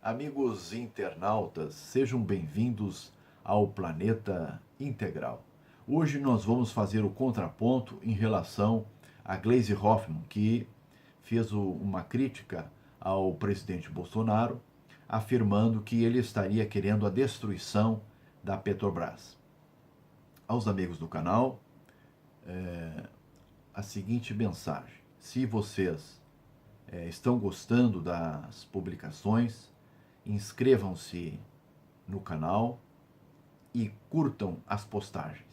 Amigos internautas, sejam bem-vindos ao Planeta Integral. Hoje nós vamos fazer o contraponto em relação a Gleisi Hoffmann, que fez uma crítica ao presidente Bolsonaro, afirmando que ele estaria querendo a destruição da Petrobras. Aos amigos do canal, a seguinte mensagem: se vocês estão gostando das publicações, inscrevam-se no canal e curtam as postagens.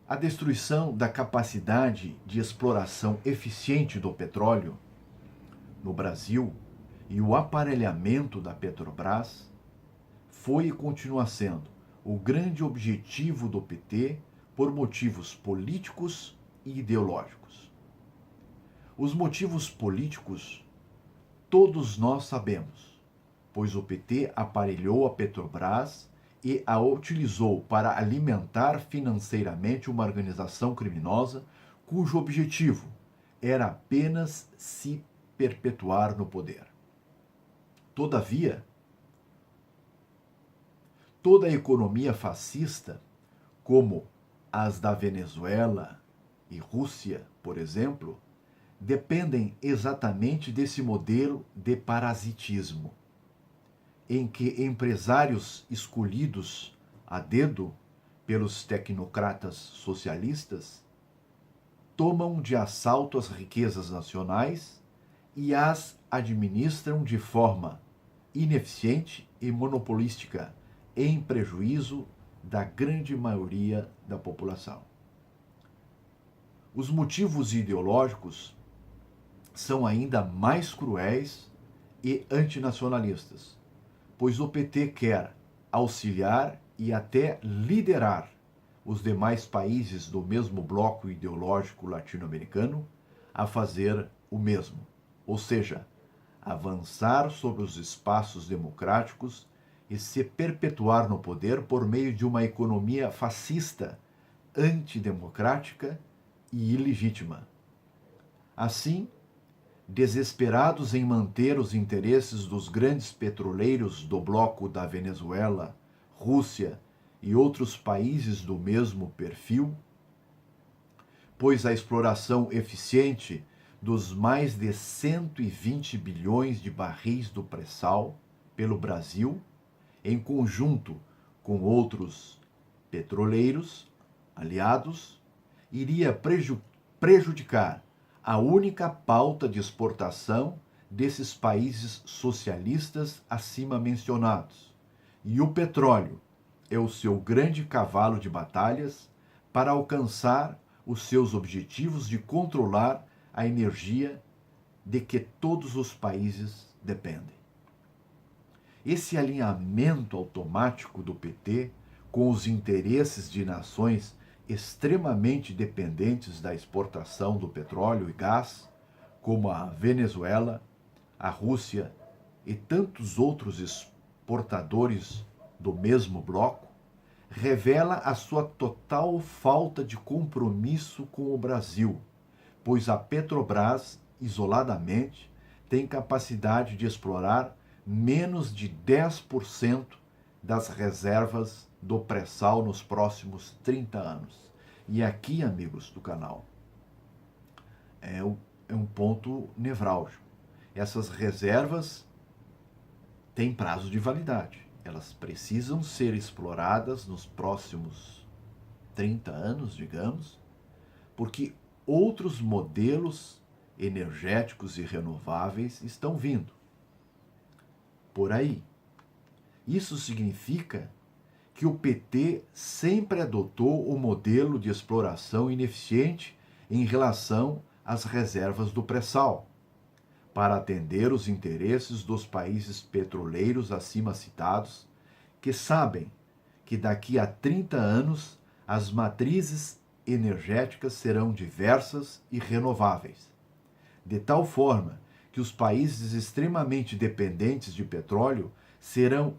A destruição da capacidade de exploração eficiente do petróleo no Brasil e o aparelhamento da Petrobras foi e continua sendo o grande objetivo do PT por motivos políticos e ideológicos. Os motivos políticos todos nós sabemos, pois o PT aparelhou a Petrobras e a utilizou para alimentar financeiramente uma organização criminosa cujo objetivo era apenas se perpetuar no poder. Todavia, toda a economia fascista, como as da Venezuela e Rússia, por exemplo, dependem exatamente desse modelo de parasitismo, em que empresários escolhidos a dedo pelos tecnocratas socialistas tomam de assalto as riquezas nacionais e as administram de forma ineficiente e monopolística, em prejuízo da grande maioria da população. Os motivos ideológicos são ainda mais cruéis e antinacionalistas, pois o PT quer auxiliar e até liderar os demais países do mesmo bloco ideológico latino-americano a fazer o mesmo, ou seja, avançar sobre os espaços democráticos e se perpetuar no poder por meio de uma economia fascista, antidemocrática e ilegítima. Assim, desesperados em manter os interesses dos grandes petroleiros do bloco da Venezuela, Rússia e outros países do mesmo perfil, pois a exploração eficiente dos mais de 120 bilhões de barris do pré-sal pelo Brasil, em conjunto com outros petroleiros aliados, iria prejudicar a única pauta de exportação desses países socialistas acima mencionados. E o petróleo é o seu grande cavalo de batalhas para alcançar os seus objetivos de controlar a energia de que todos os países dependem. Esse alinhamento automático do PT com os interesses de nações extremamente dependentes da exportação do petróleo e gás, como a Venezuela, a Rússia e tantos outros exportadores do mesmo bloco, revela a sua total falta de compromisso com o Brasil, pois a Petrobras, isoladamente, tem capacidade de explorar menos de 10% das reservas do pré-sal nos próximos 30 anos. E aqui, amigos do canal, é um ponto nevrálgico. Essas reservas têm prazo de validade. Elas precisam ser exploradas nos próximos 30 anos, digamos, porque outros modelos energéticos e renováveis estão vindo por aí. Isso significa que o PT sempre adotou o modelo de exploração ineficiente em relação às reservas do pré-sal, para atender os interesses dos países petroleiros acima citados, que sabem que daqui a 30 anos as matrizes energéticas serão diversas e renováveis, de tal forma que os países extremamente dependentes de petróleo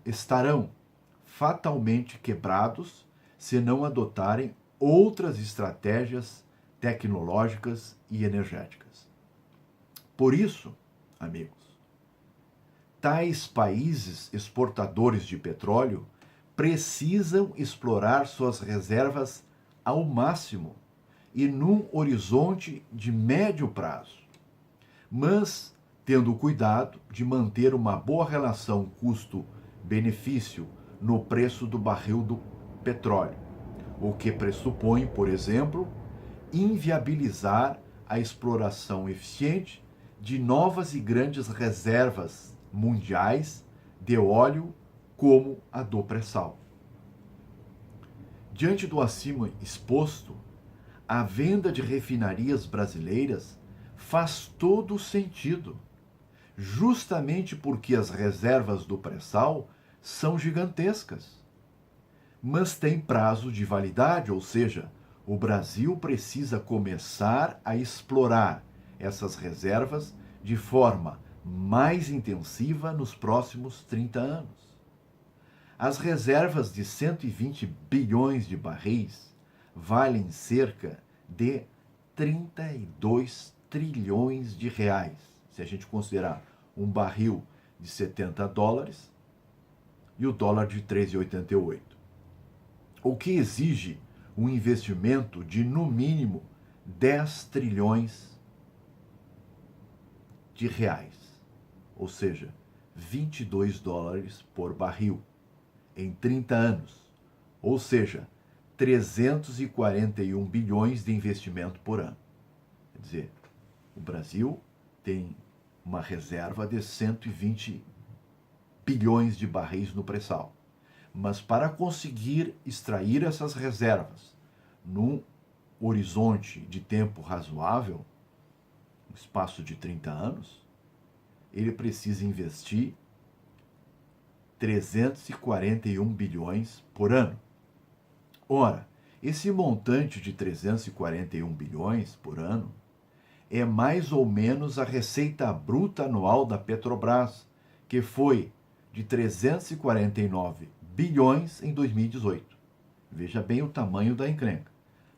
estarão fatalmente quebrados se não adotarem outras estratégias tecnológicas e energéticas. Por isso, amigos, tais países exportadores de petróleo precisam explorar suas reservas ao máximo e num horizonte de médio prazo, mas tendo cuidado de manter uma boa relação custo-benefício no preço do barril do petróleo, o que pressupõe, por exemplo, inviabilizar a exploração eficiente de novas e grandes reservas mundiais de óleo como a do pré-sal. Diante do acima exposto, a venda de refinarias brasileiras faz todo sentido, justamente porque as reservas do pré-sal são gigantescas, mas têm prazo de validade, ou seja, o Brasil precisa começar a explorar essas reservas de forma mais intensiva nos próximos 30 anos. As reservas de 120 bilhões de barris valem cerca de 32 trilhões de reais, se a gente considerar um barril de 70 dólares e o dólar de 3,88, o que exige um investimento de no mínimo 10 trilhões de reais, ou seja, 22 dólares por barril em 30 anos, ou seja, 341 bilhões de investimento por ano. Quer dizer, o Brasil tem uma reserva de 120 bilhões de barris no pré-sal. Mas para conseguir extrair essas reservas num horizonte de tempo razoável, um espaço de 30 anos, ele precisa investir 341 bilhões por ano. Ora, esse montante de 341 bilhões por ano é mais ou menos a receita bruta anual da Petrobras, que foi de 349 bilhões em 2018. Veja bem o tamanho da encrenca.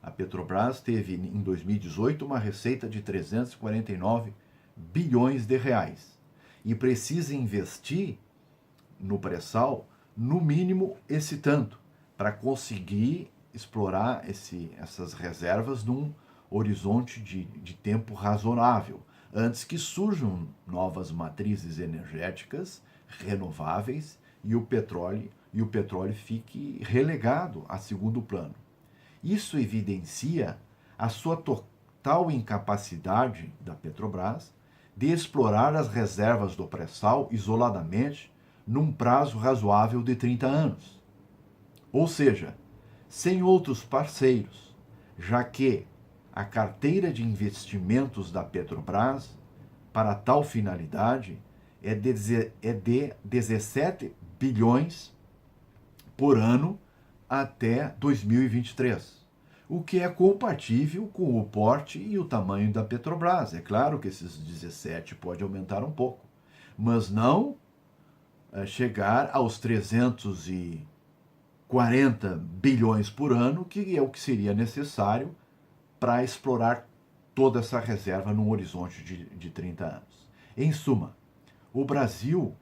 A Petrobras teve em 2018 uma receita de 349 bilhões de reais e precisa investir no pré-sal no mínimo esse tanto para conseguir explorar essas reservas num horizonte de tempo razoável, antes que surjam novas matrizes energéticas renováveis e o petróleo fique relegado a segundo plano. Isso evidencia a sua total incapacidade da Petrobras de explorar as reservas do pré-sal isoladamente num prazo razoável de 30 anos. Ou seja, sem outros parceiros, já que a carteira de investimentos da Petrobras para tal finalidade é de 17 bilhões por ano até 2023, o que é compatível com o porte e o tamanho da Petrobras. É claro que esses 17 pode aumentar um pouco, mas não chegar aos 340 bilhões por ano, que é o que seria necessário para explorar toda essa reserva num horizonte de 30 anos. Em suma, o Brasil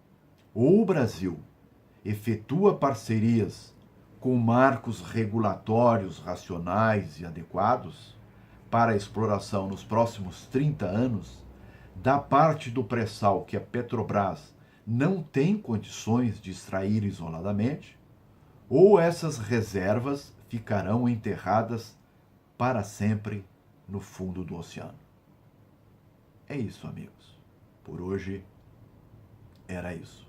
efetua parcerias com marcos regulatórios racionais e adequados para a exploração nos próximos 30 anos, da parte do pré-sal que a Petrobras não tem condições de extrair isoladamente, ou essas reservas ficarão enterradas para sempre no fundo do oceano. É isso, amigos. Por hoje era isso.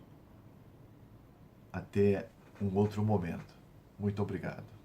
Até um outro momento. Muito obrigado.